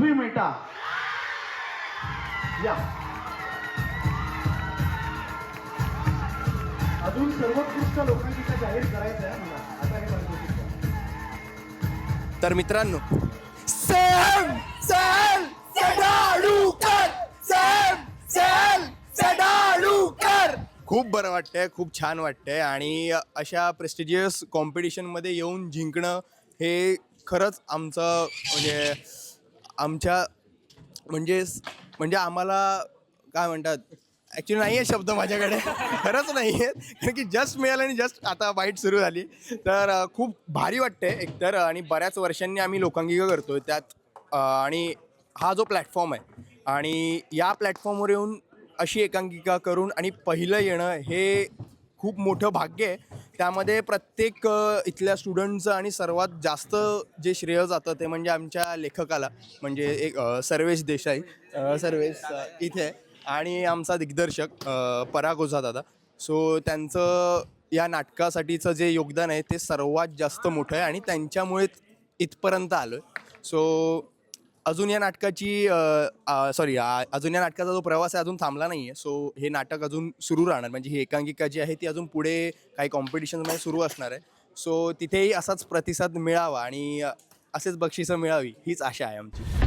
पृथ्वी Meta या अजून सर्वोत्कृष्ट लोकांची जाहीर करायचं आहे मला आता हे म्हणतो. तर मित्रांनो, सॅम सॅम सडाळूकर, सॅम सॅम सडाळूकर. खूप बरं वाटतंय, खूप छान वाटतंय आणि अशा प्रेस्टिजियस कॉम्पिटिशनमध्ये येऊन जिंकणं हे खरंच आमचं आमच्या म्हणजे म्हणजे आम्हाला काय म्हणतात, ॲक्च्युली नाही आहे शब्द माझ्याकडे, खरंच नाही आहे, कारण की जस्ट मिळालं आणि जस्ट आता बाईट सुरू झाली. तर खूप भारी वाटते एकतर आणि बऱ्याच वर्षांनी आम्ही लोकांकिका करतो आहे त्यात आणि हा जो प्लॅटफॉर्म आहे आणि या प्लॅटफॉर्मवर येऊन अशी एकांकिका करून आणि पहिलं येणं हे खूप मोठं भाग्य आहे. त्यामध्ये प्रत्येक इथल्या स्टुडंटचं आणि सर्वात जास्त जे श्रेय जातं ते म्हणजे आमच्या लेखकाला, म्हणजे एक सर्वेश देसाई, सर्वेश इथे आणि आमचा दिग्दर्शक पराग ओझा दादा. सो त्यांचं या नाटकासाठीचं जे योगदान आहे ते सर्वात जास्त मोठं आहे आणि त्यांच्यामुळेच इथपर्यंत आलो आहे. सो अजून या नाटकाची अजून या नाटकाचा जो प्रवास आहे अजून थांबला नाही आहे. सो हे नाटक अजून सुरू राहणार, म्हणजे ही एकांकिका जी आहे ती अजून पुढे काही कॉम्पिटिशनमध्ये सुरू असणार आहे. सो तिथेही असाच प्रतिसाद मिळावा आणि असेच बक्षिसं मिळावी हीच आशा आहे आमची.